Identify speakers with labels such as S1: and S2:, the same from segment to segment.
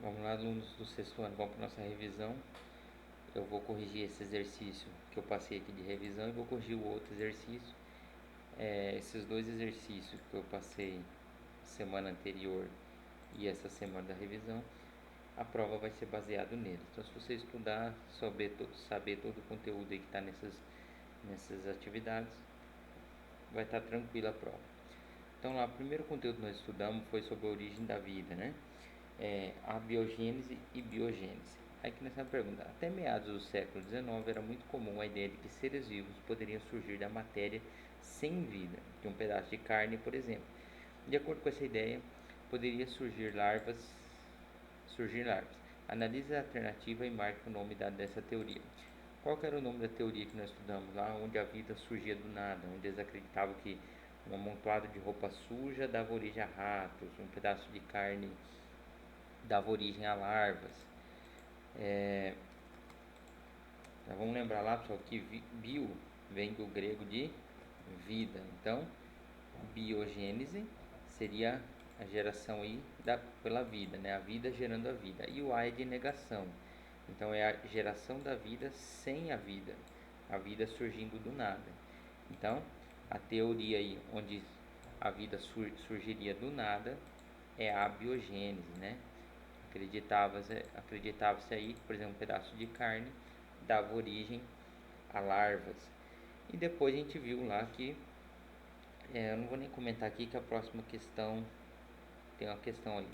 S1: Vamos lá, alunos do sexto ano, vamos para nossa revisão. Eu vou corrigir esse exercício que eu passei aqui de revisão e vou corrigir o outro exercício. Esses dois exercícios que eu passei semana anterior e essa semana da revisão, a prova vai ser baseada neles. Então, se você estudar, saber todo o conteúdo aí que está nessas atividades, vai estar tranquila a prova. Então, lá, o primeiro conteúdo que nós estudamos foi sobre a origem da vida, né? Abiogênese e biogênese. Aí que nessa pergunta, até meados do século XIX era muito comum a ideia de que seres vivos poderiam surgir da matéria sem vida, de um pedaço de carne, por exemplo. De acordo com essa ideia, poderia surgir larvas. Analise a alternativa e marque o nome dessa teoria. Qual que era o nome da teoria que nós estudamos lá, onde a vida surgia do nada, onde eles acreditavam que um amontoado de roupa suja dava origem a ratos, um pedaço de carne dava origem a larvas. Então, vamos lembrar lá, pessoal, que bio vem do grego de vida. Então, biogênese seria a geração aí pela vida, né? A vida gerando a vida. E o A é de negação. Então, é a geração da vida sem a vida surgindo do nada. Então, a teoria aí onde a vida surgiria do nada é a biogênese, né? Acreditava-se aí que, por exemplo, um pedaço de carne dava origem a larvas. E depois a gente viu lá que, eu não vou nem comentar aqui que a próxima questão tem uma questão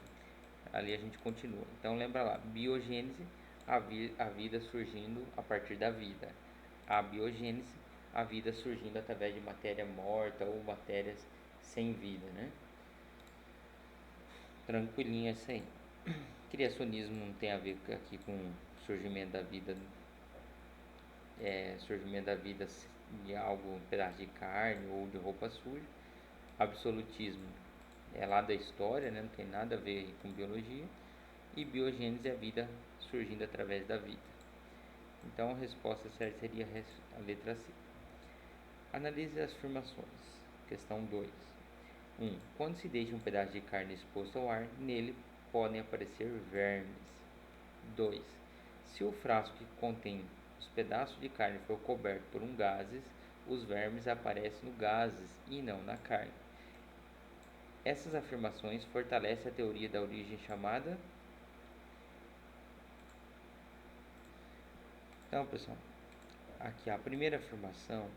S1: ali a gente continua. Então lembra lá, biogênese, a vida surgindo a partir da vida. A biogênese, a vida surgindo através de matéria morta ou matérias sem vida, né? Tranquilinho essa aí. Criacionismo não tem a ver aqui com surgimento da vida, surgimento da vida de algo, um pedaço de carne ou de roupa suja. Absolutismo é lá da história, né? Não tem nada a ver com biologia. E biogênese é a vida surgindo através da vida. Então a resposta certa seria a letra C. Analise as afirmações. Questão 2. 1. Quando se deixa um pedaço de carne exposto ao ar, nele podem aparecer vermes. 2. Se o frasco que contém os pedaços de carne for coberto por gases, os vermes aparecem no gases e não na carne. Essas afirmações fortalecem a teoria da origem chamada. Então, pessoal, aqui a primeira afirmação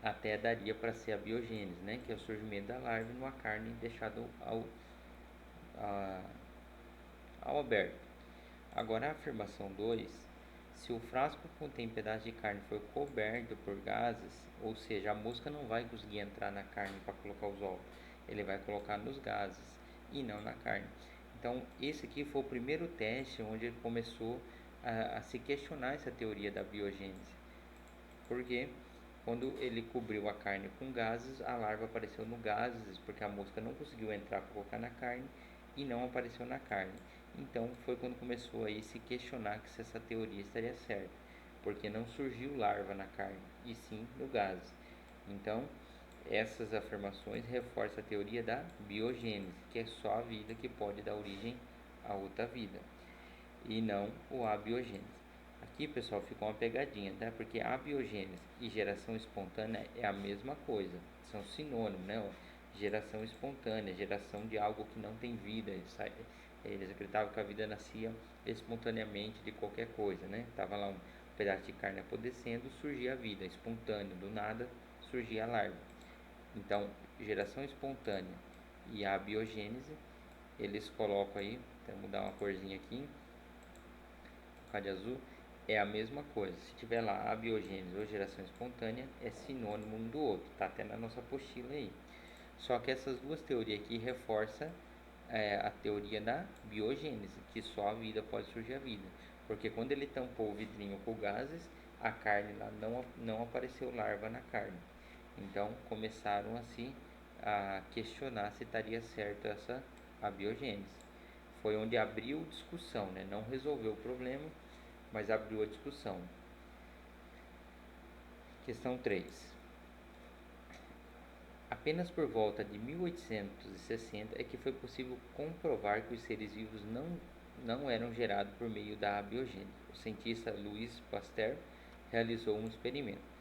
S1: até daria para ser a biogênese, né? Que é o surgimento da larva numa carne deixada ao aberto. Agora a afirmação 2, se o frasco que contém pedaço de carne for coberto por gases, ou seja, a mosca não vai conseguir entrar na carne para colocar os ovos, ele vai colocar nos gases e não na carne. Então esse aqui foi o primeiro teste onde ele começou a se questionar essa teoria da biogênese, porque quando ele cobriu a carne com gases, a larva apareceu no gases, porque a mosca não conseguiu entrar para colocar na carne e não apareceu na carne. Então foi quando começou a se questionar que se essa teoria estaria certa, porque não surgiu larva na carne, e sim no gases. Então essas afirmações reforçam a teoria da biogênese, que é só a vida que pode dar origem a outra vida, e não o abiogênese. Aqui, pessoal, ficou uma pegadinha, tá? Porque abiogênese e geração espontânea é a mesma coisa, são sinônimos, né? Geração espontânea, geração de algo que não tem vida. Eles acreditavam que a vida nascia espontaneamente de qualquer coisa, né? Tava lá um pedaço de carne apodrecendo, surgia a vida, espontâneo, do nada surgia a larva. Então, geração espontânea e a biogênese, eles colocam aí, vou mudar uma corzinha aqui, de azul, é a mesma coisa. Se tiver lá abiogênese ou geração espontânea, é sinônimo um do outro, tá até na nossa apostila aí. Só que essas duas teorias aqui reforçam a teoria da biogênese, que só a vida pode surgir a vida. Porque quando ele tampou o vidrinho com gases, a carne lá não apareceu larva na carne. Então começaram assim a questionar se estaria certo essa abiogênese. Foi onde abriu discussão, né? Não resolveu o problema, mas abriu a discussão. Questão 3. Apenas por volta de 1860 é que foi possível comprovar que os seres vivos não eram gerados por meio da abiogênese. O cientista Louis Pasteur realizou um experimento.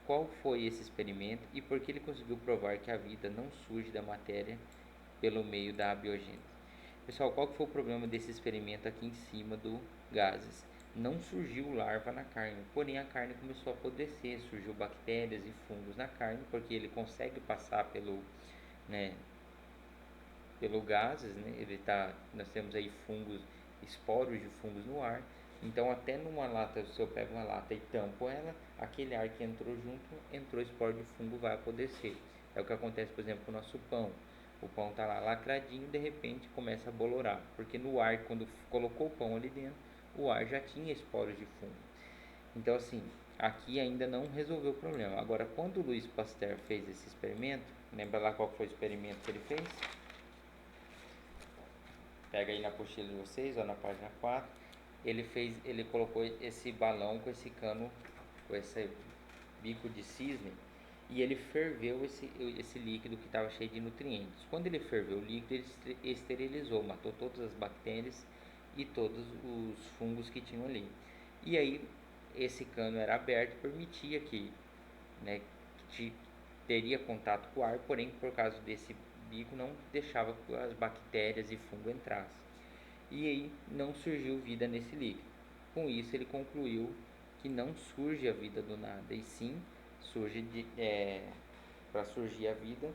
S1: Qual foi esse experimento e por que ele conseguiu provar que a vida não surge da matéria pelo meio da abiogênese? Pessoal, qual que foi o problema desse experimento aqui em cima do gases? Não surgiu larva na carne, porém a carne começou a apodrecer, surgiu bactérias e fungos na carne, porque ele consegue passar né, pelo gases, né? Nós temos aí fungos, esporos de fungos no ar. Então, até numa lata, se eu pego uma lata e tampo ela, aquele ar que entrou junto, entrou esporo de fungo, vai apodrecer. É o que acontece, por exemplo, com o nosso pão. O pão está lá lacradinho, de repente começa a bolorar, porque no ar, quando colocou o pão ali dentro, o ar já tinha esporos de fungo. Então, assim, aqui ainda não resolveu o problema. Agora, quando o Louis Pasteur fez esse experimento, lembra lá qual foi o experimento que ele fez? Pega aí na apostila de vocês, ó, na página 4. Ele colocou esse balão com esse cano, com esse bico de cisne, e ele ferveu esse líquido que estava cheio de nutrientes. Quando ele ferveu o líquido, ele esterilizou, matou todas as bactérias e todos os fungos que tinham ali. E aí esse cano era aberto, permitia que, né, teria contato com o ar, porém por causa desse bico não deixava que as bactérias e fungo entrassem. E aí não surgiu vida nesse líquido. Com isso ele concluiu que não surge a vida do nada, e sim surge para surgir a vida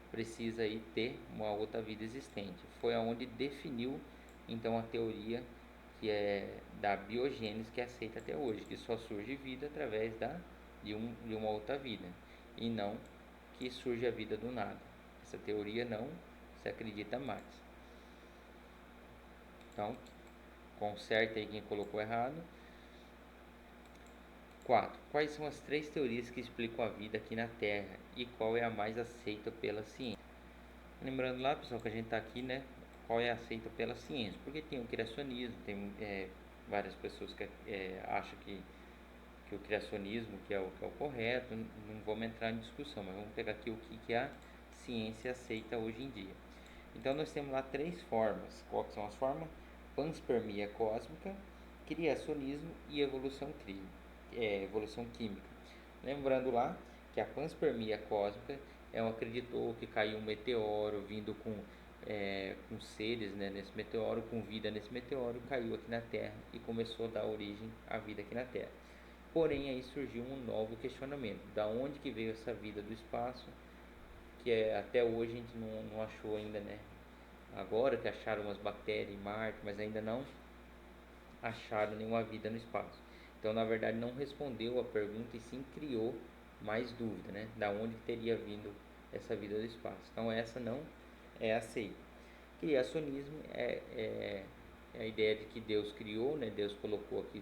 S1: precisa aí ter uma outra vida existente. Foi aonde definiu então a teoria que é da biogênese, que é aceita até hoje, que só surge vida através de uma outra vida, e não que surge a vida do nada. Essa teoria não se acredita mais. Então, conserte aí quem colocou errado. 4. Quais são as 3 teorias que explicam a vida aqui na Terra e qual é a mais aceita pela ciência? Lembrando lá, pessoal, que a gente está aqui, né? Qual é aceita pela ciência? Porque tem o criacionismo, tem várias pessoas que acham que o criacionismo que é o correto. Não vamos entrar em discussão, mas vamos pegar aqui o que a ciência aceita hoje em dia. Então nós temos lá 3 formas. Quais são as formas? Panspermia cósmica, criacionismo e evolução química. Lembrando lá que a panspermia cósmica acreditou que caiu um meteoro vindo com seres, né, nesse meteoro, com vida nesse meteoro, caiu aqui na Terra e começou a dar origem à vida aqui na Terra. Porém, aí surgiu um novo questionamento: da onde que veio essa vida do espaço? Que até hoje a gente não achou ainda, né? Agora que acharam umas bactérias em Marte, mas ainda não acharam nenhuma vida no espaço. Então, na verdade, não respondeu a pergunta e sim criou mais dúvida, né? Da onde teria vindo essa vida do espaço. Então, essa não é aceita. Criacionismo é a ideia de que Deus criou, né? Deus colocou aqui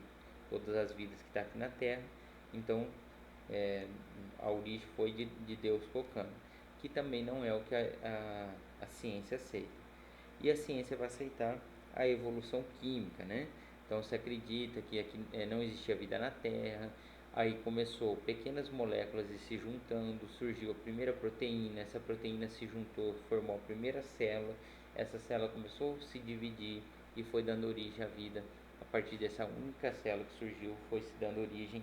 S1: todas as vidas que estão aqui na Terra. Então, a origem foi de Deus colocando, que também não é o que a ciência aceita. E a ciência vai aceitar a evolução química, né? Então se acredita que aqui não existia vida na Terra, aí começou pequenas moléculas e se juntando, surgiu a primeira proteína, essa proteína se juntou, formou a primeira célula, essa célula começou a se dividir e foi dando origem à vida. A partir dessa única célula que surgiu, foi se dando origem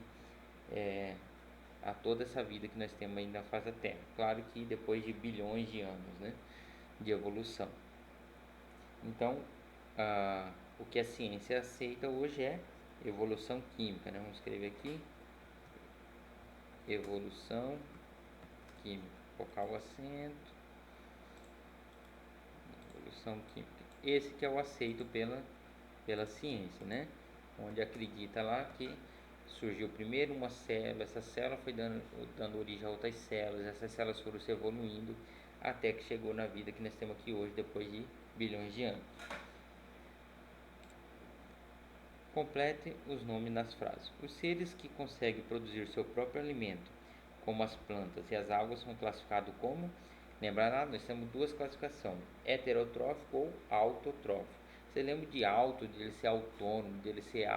S1: a toda essa vida que nós temos aí na face da Terra. Claro que depois de bilhões de anos, né, de evolução. Então, o que a ciência aceita hoje é evolução química, né? Vamos escrever aqui, evolução química, colocar o acento, evolução química. Esse que é o aceito pela ciência, né? Onde acredita lá que surgiu primeiro uma célula, essa célula foi dando origem a outras células, essas células foram se evoluindo até que chegou na vida que nós temos aqui hoje, depois de bilhões de anos. Complete os nomes nas frases. Os seres que conseguem produzir seu próprio alimento, como as plantas e as algas, são classificados como... Lembrará, nós temos 2 classificações, heterotrófico ou autotrófico. Você lembra de auto, de ele ser autônomo, de ele ser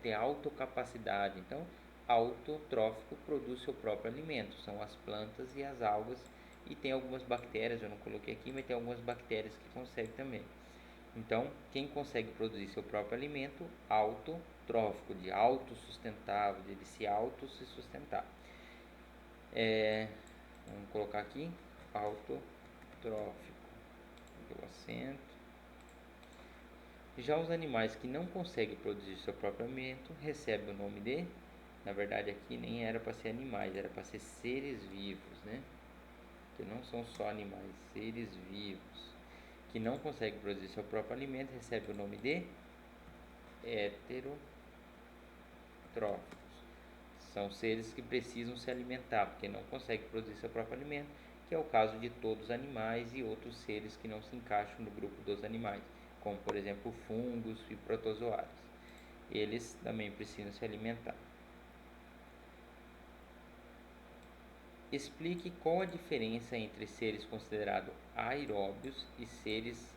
S1: ter autocapacidade. Então, autotrófico produz seu próprio alimento, são as plantas e as algas, e tem algumas bactérias, eu não coloquei aqui, mas tem algumas bactérias que conseguem também. Então, quem consegue produzir seu próprio alimento, autotrófico, de autossustentável, de ele se sustentar. Vamos colocar aqui, autotrófico, deu acento. Já os animais que não conseguem produzir seu próprio alimento recebem o nome de, na verdade aqui nem era para ser animais, era para ser seres vivos, né? Que não são só animais, seres vivos que não conseguem produzir seu próprio alimento recebem o nome de heterotróficos. São seres que precisam se alimentar porque não conseguem produzir seu próprio alimento, que é o caso de todos os animais e outros seres que não se encaixam no grupo dos animais, como por exemplo fungos e protozoários. Eles também precisam se alimentar. Explique qual a diferença entre seres considerados aeróbios e seres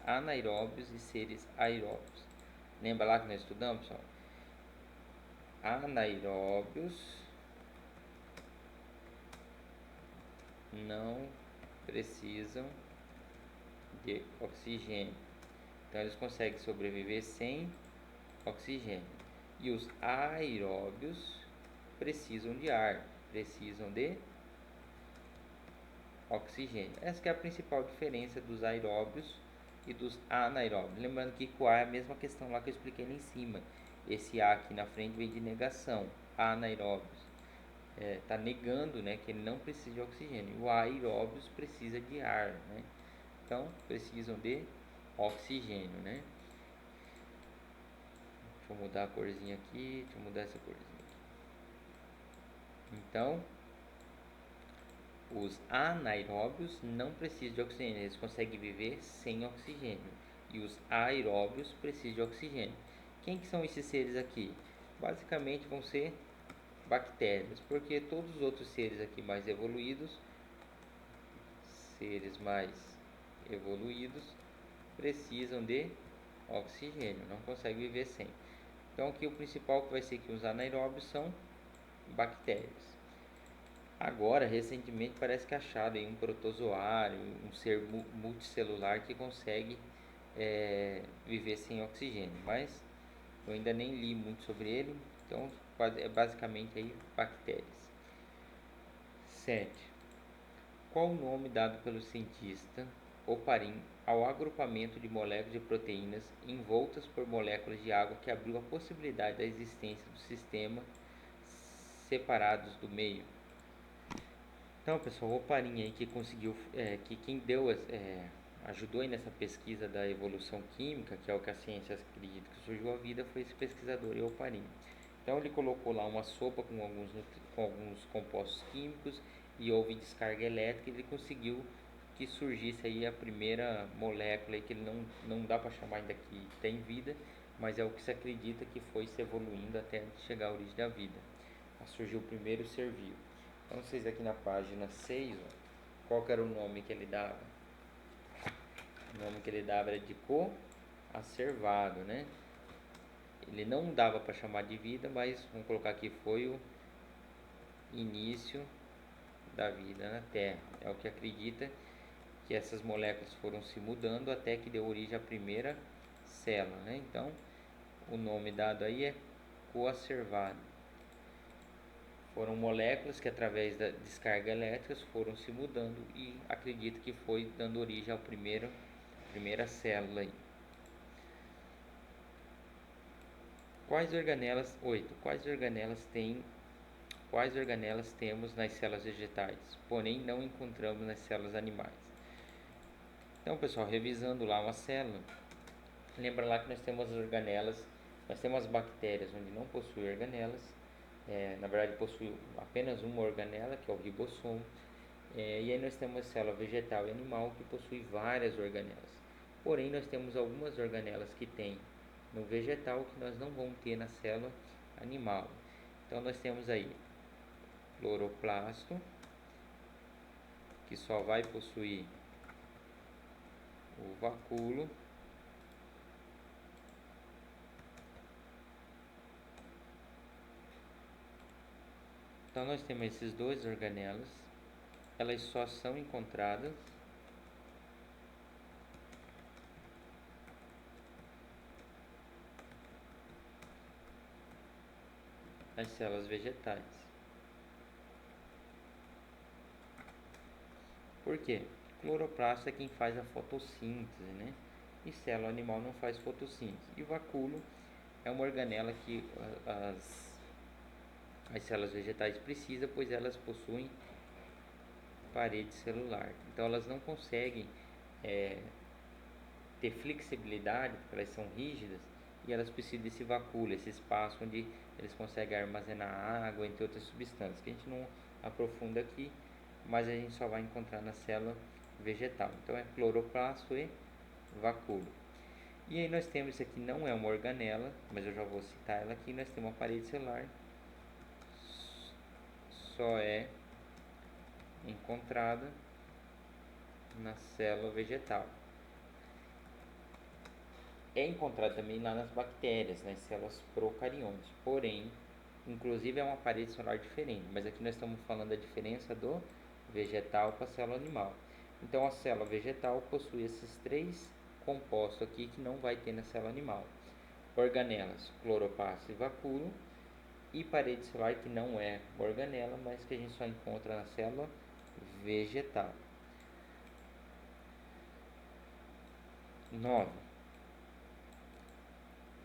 S1: anaeróbios e seres aeróbios. Lembra lá que nós estudamos, pessoal? Anaeróbios não precisam de oxigênio. Então eles conseguem sobreviver sem oxigênio. E os aeróbios precisam de ar, precisam de oxigênio. Essa que é a principal diferença dos aeróbios e dos anaeróbios. Lembrando que com o A é a mesma questão lá que eu expliquei lá em cima. Esse A aqui na frente vem de negação, anaeróbios. Está negando, né, que ele não precisa de oxigênio. O aeróbios precisa de ar, né? Então precisam de oxigênio, né? Deixa eu mudar a corzinha aqui, deixa eu mudar essa corzinha aqui. Então, os anaeróbios não precisam de oxigênio, eles conseguem viver sem oxigênio. E os aeróbios precisam de oxigênio. Quem que são esses seres aqui? Basicamente vão ser bactérias, porque todos os outros seres aqui mais evoluídos, precisam de oxigênio, não conseguem viver sem. Então aqui o principal que vai ser que os anaeróbios são bactérias. Agora, recentemente, parece que acharam aí um protozoário, um ser multicelular que consegue viver sem oxigênio, mas eu ainda nem li muito sobre ele, então é basicamente aí bactérias. 7. Qual o nome dado pelo cientista Oparin ao agrupamento de moléculas de proteínas envoltas por moléculas de água que abriu a possibilidade da existência do sistema separados do meio? Então, pessoal, o Oparin aí que conseguiu, que quem ajudou aí nessa pesquisa da evolução química, que é o que a ciência acredita que surgiu a vida, foi esse pesquisador Oparin. Então ele colocou lá uma sopa com alguns compostos químicos e houve descarga elétrica e ele conseguiu que surgisse aí a primeira molécula aí, que ele não dá para chamar ainda que tem vida, mas é o que se acredita que foi se evoluindo até chegar à origem da vida. Surgiu o primeiro ser vivo. Então vocês aqui na página 6, ó, qual que era o nome que ele dava? O nome que ele dava era de coacervado, né? Ele não dava para chamar de vida, mas vamos colocar aqui foi o início da vida na Terra. É o que acredita que essas moléculas foram se mudando até que deu origem à primeira célula, né? Então o nome dado aí é coacervado. Foram moléculas que através da descarga elétrica foram se mudando e acredita que foi dando origem à primeira célula aí. Quais organelas temos nas células vegetais, porém não encontramos nas células animais? Então, pessoal, revisando lá uma célula, lembra lá que nós temos as organelas, nós temos as bactérias onde não possui organelas, na verdade possui apenas uma organela, que é o ribossomo, e aí nós temos a célula vegetal e animal que possui várias organelas. Porém, nós temos algumas organelas que tem no vegetal que nós não vamos ter na célula animal. Então nós temos aí cloroplasto, que só vai possuir o vacúolo, então nós temos esses dois organelas, elas só são encontradas as células vegetais. Por quê? Cloroplasto é quem faz a fotossíntese, né? E célula animal não faz fotossíntese. E o vacúolo é uma organela que as células vegetais precisam, pois elas possuem parede celular. Então elas não conseguem ter flexibilidade, porque elas são rígidas, e elas precisam desse vacúolo, esse espaço onde eles conseguem armazenar água, entre outras substâncias, que a gente não aprofunda aqui, mas a gente só vai encontrar na célula vegetal. Então é cloroplasto e vacúolo. E aí nós temos, isso aqui não é uma organela, mas eu já vou citar ela aqui, nós temos uma parede celular, só é encontrada na célula vegetal. É encontrado também lá nas bactérias, nas células procariontes, porém, inclusive é uma parede celular diferente, mas aqui nós estamos falando da diferença do vegetal para a célula animal. Então a célula vegetal possui esses três compostos aqui que não vai ter na célula animal: organelas, cloroplasto e vacúolo, e parede celular que não é organela, mas que a gente só encontra na célula vegetal. 9.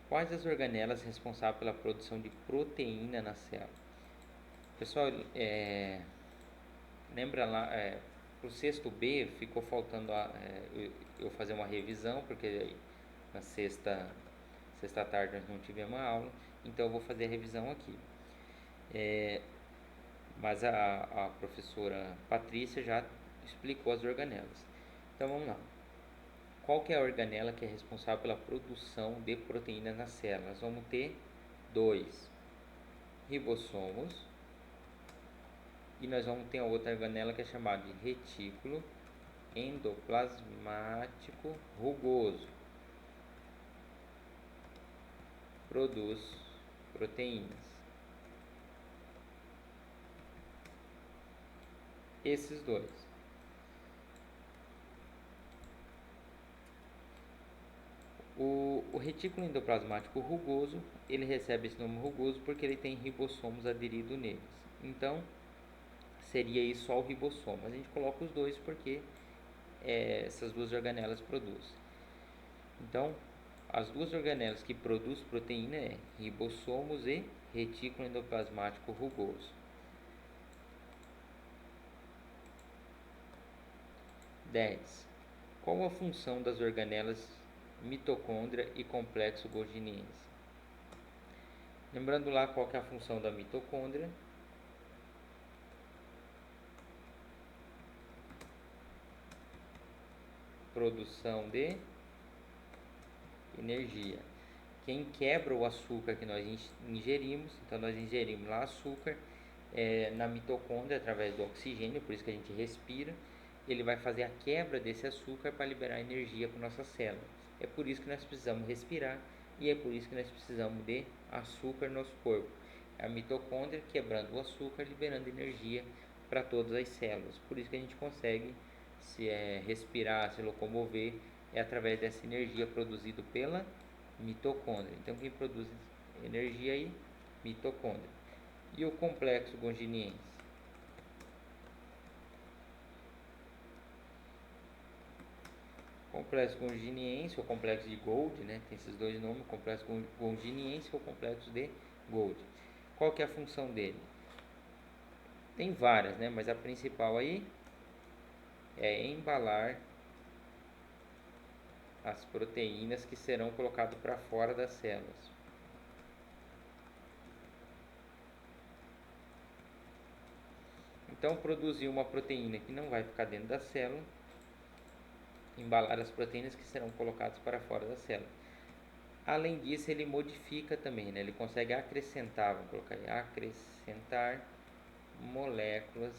S1: Quais as organelas responsáveis pela produção de proteína na célula? Pessoal, lembra lá, para o sexto B ficou faltando eu fazer uma revisão, porque na sexta tarde nós não tivemos aula, então eu vou fazer a revisão aqui. Mas a professora Patrícia já explicou as organelas. Então vamos lá. Qual que é a organela que é responsável pela produção de proteína na célula? Nós vamos ter 2 ribossomos e nós vamos ter a outra organela que é chamada de retículo endoplasmático rugoso. Produz proteínas. Esses dois. O retículo endoplasmático rugoso, ele recebe esse nome rugoso porque ele tem ribossomos aderidos neles. Então, seria aí só o ribossomo. A gente coloca os dois porque essas duas organelas produzem. Então, as duas organelas que produzem proteína é ribossomos e retículo endoplasmático rugoso. 10. Qual a função das organelas mitocôndria e complexo golginiense? Lembrando lá qual que é a função da mitocôndria. Produção de energia. Quem quebra o açúcar que nós ingerimos, então nós ingerimos lá açúcar na mitocôndria através do oxigênio, por isso que a gente respira, ele vai fazer a quebra desse açúcar para liberar energia para nossa célula. É por isso que nós precisamos respirar e é por isso que nós precisamos de açúcar no nosso corpo. A mitocôndria quebrando o açúcar, liberando energia para todas as células. Por isso que a gente consegue respirar, se locomover, é através dessa energia produzida pela mitocôndria. Então quem produz energia aí? Mitocôndria. E o complexo golginiense? Complexo golginiense ou complexo de Golgi, né? Tem esses dois nomes, complexo golginiense ou complexo de Golgi. Qual que é a função dele? Tem várias, né? Mas a principal aí é embalar as proteínas que serão colocadas para fora das células. Então, produzir uma proteína que não vai ficar dentro da célula, embalar as proteínas que serão colocadas para fora da célula. Além disso, ele modifica também, né? Ele consegue acrescentar, vamos colocar aí, acrescentar moléculas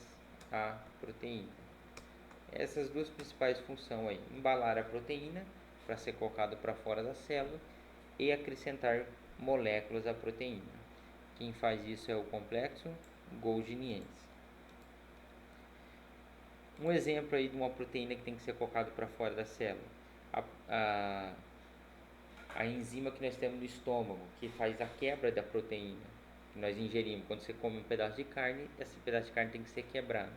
S1: à proteína. Essas duas principais funções aí, embalar a proteína para ser colocado para fora da célula e acrescentar moléculas à proteína. Quem faz isso é o complexo golginiense. Um exemplo aí de uma proteína que tem que ser colocado para fora da célula. A enzima que nós temos no estômago, que faz a quebra da proteína. que nós ingerimos. Quando você come um pedaço de carne, esse pedaço de carne tem que ser quebrado.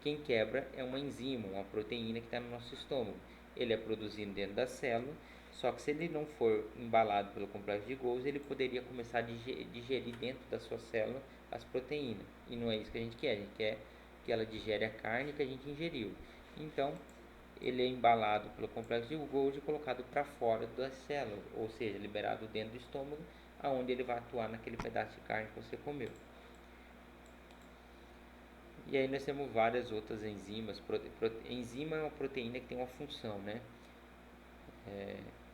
S1: Quem quebra é uma enzima, uma proteína que está no nosso estômago. Ele é produzido dentro da célula, só que se ele não for embalado pelo complexo de Golgi, ele poderia começar a digerir dentro da sua célula as proteínas. E não é isso que a gente quer que ela digere a carne que a gente ingeriu. Então, ele é embalado pelo complexo de Golgi e colocado para fora da célula, ou seja, liberado dentro do estômago, aonde ele vai atuar naquele pedaço de carne que você comeu. E aí nós temos várias outras enzimas. Enzima é uma proteína que tem uma função, né?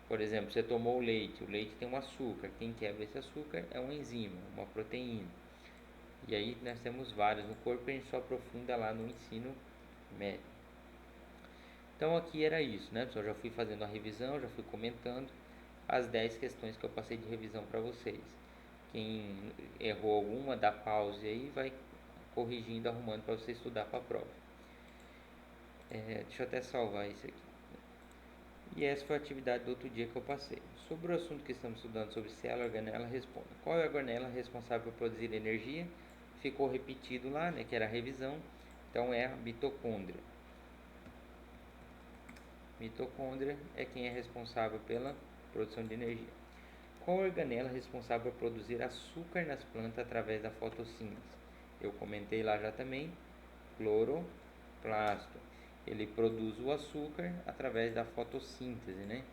S1: Por exemplo, você tomou o leite tem um açúcar. Quem quebra esse açúcar é uma enzima, uma proteína. E aí nós temos várias no corpo e a gente só aprofunda lá no ensino médio. Então aqui era isso, né, pessoal? Já fui fazendo a revisão, já fui comentando as 10 questões que eu passei de revisão para vocês. Quem errou alguma, dá pause aí e vai corrigindo, arrumando para você estudar para a prova. Deixa eu até salvar isso aqui. E essa foi a atividade do outro dia que eu passei. Sobre o assunto que estamos estudando sobre célula e organela, responda. Qual é a organela responsável por produzir energia? Ficou repetido lá, né, que era a revisão. Então é a mitocôndria. Mitocôndria é quem é responsável pela produção de energia. Qual organela é responsável por produzir açúcar nas plantas através da fotossíntese? Eu comentei lá já também, cloroplasto. Ele produz o açúcar através da fotossíntese, né?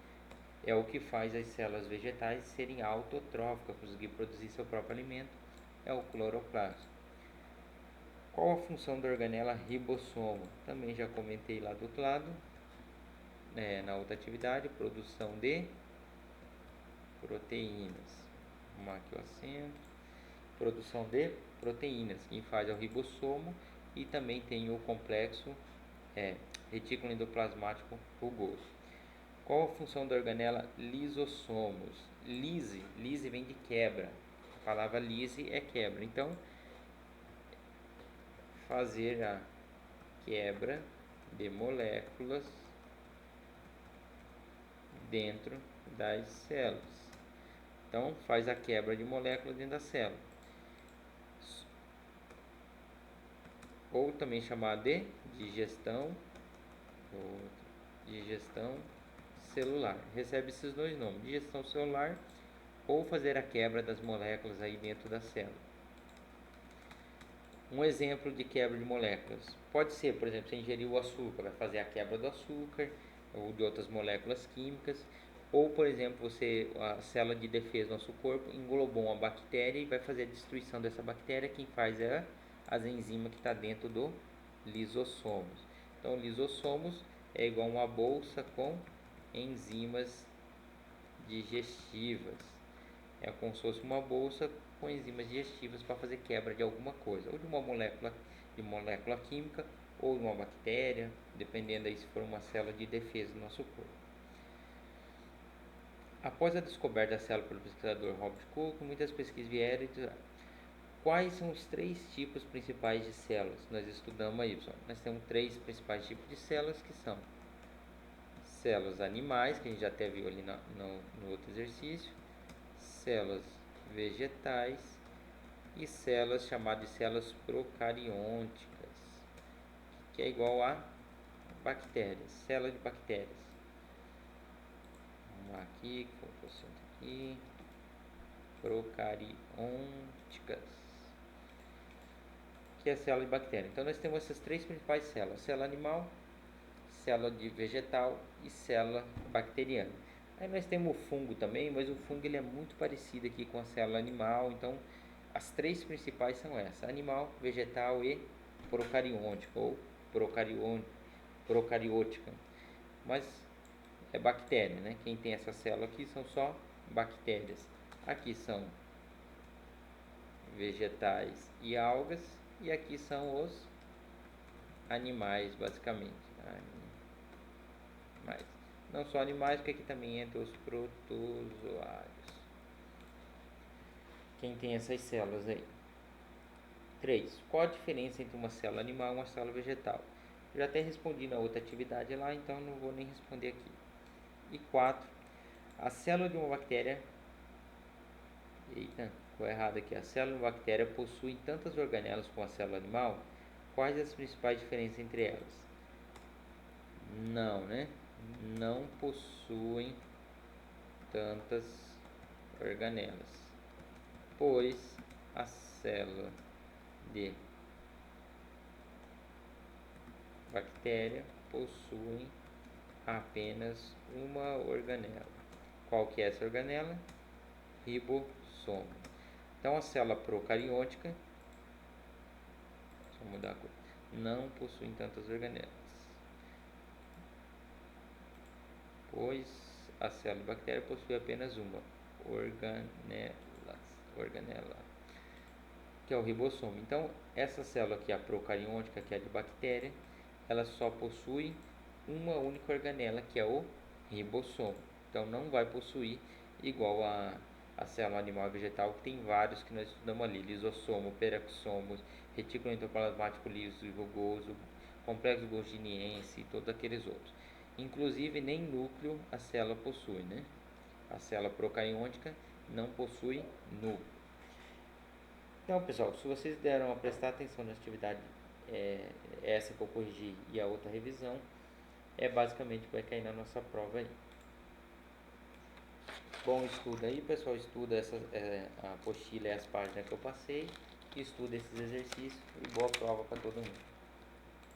S1: É o que faz as células vegetais serem autotróficas, conseguir produzir seu próprio alimento, é o cloroplasto. Qual a função da organela ribossomo? Também já comentei lá do outro lado, na outra atividade, produção de proteínas. Vamos aqui o acento. Produção de proteínas, quem faz é o ribossomo e também tem o complexo retículo endoplasmático rugoso. Qual a função da organela lisossomos? Lise vem de quebra. A palavra lise é quebra. Então, fazer a quebra de moléculas dentro das células. Então, faz a quebra de moléculas dentro da célula. Ou também chamada de digestão celular. Recebe esses dois nomes, digestão celular ou fazer a quebra das moléculas aí dentro da célula. Um exemplo de quebra de moléculas pode ser, por exemplo, você ingeriu o açúcar, vai fazer a quebra do açúcar ou de outras moléculas químicas, ou por exemplo, a célula de defesa do nosso corpo englobou uma bactéria e vai fazer a destruição dessa bactéria. Quem faz é as enzimas que está dentro do lisossomos. Então, lisossomos é igual a uma bolsa com enzimas digestivas. É como se fosse uma bolsa com enzimas digestivas para fazer quebra de alguma coisa, ou de uma molécula química, ou de uma bactéria, dependendo aí se for uma célula de defesa do nosso corpo. Após a descoberta da célula pelo pesquisador Robert Koch, muitas pesquisas vieram e disseram quais são os 3 tipos principais de células. Nós estudamos aí, pessoal. Nós temos 3 principais tipos de células que são células animais, que a gente já até viu ali no outro exercício, células vegetais e células chamadas de células procariônicas, que é igual a bactérias, célula de bactérias. Vamos lá aqui, aqui, procariônicas, que é a célula de bactéria. Então nós temos essas 3 principais células: célula animal, célula de vegetal e célula bacteriana. Aí nós temos o fungo também, mas o fungo ele é muito parecido aqui com a célula animal. Então as 3 principais são essas: animal, vegetal e procariônica ou procariótica. Mas é bactéria, né? Quem tem essa célula aqui são só bactérias. Aqui são vegetais e algas, e aqui são os animais, basicamente. Mas não só animais, porque aqui também entra os protozoários. Quem tem essas células aí? 3. Qual a diferença entre uma célula animal e uma célula vegetal? Eu já até respondi na outra atividade lá, então não vou nem responder aqui. E 4. A célula de uma bactéria Ficou errado aqui. A célula bactéria possui tantas organelas como a célula animal? Quais as principais diferenças entre elas? Não, né? Não possuem tantas organelas, pois a célula de bactéria possui apenas uma organela. Qual que é essa organela? Ribossomo. Então a célula procariótica, deixa eu mudar a cor, não possui tantas organelas, pois a célula bactéria possui apenas uma organela, que é o ribossomo. Então essa célula aqui, a procariótica, que é de bactéria, ela só possui uma única organela, que é o ribossomo. Então não vai possuir igual a célula animal e vegetal, que tem vários que nós estudamos ali: lisossomo, peroxomo, retículo endoplasmático liso e rugoso, complexo golginiense e todos aqueles outros. Inclusive nem núcleo a célula possui, né? A célula procariôtica não possui núcleo. Então, pessoal, se vocês deram a prestar atenção na atividade, essa que eu corrigi e a outra revisão, é basicamente o que vai cair na nossa prova aí. Bom estudo aí, pessoal. Estuda a apostila e as páginas que eu passei. Estuda esses exercícios e boa prova para todo mundo.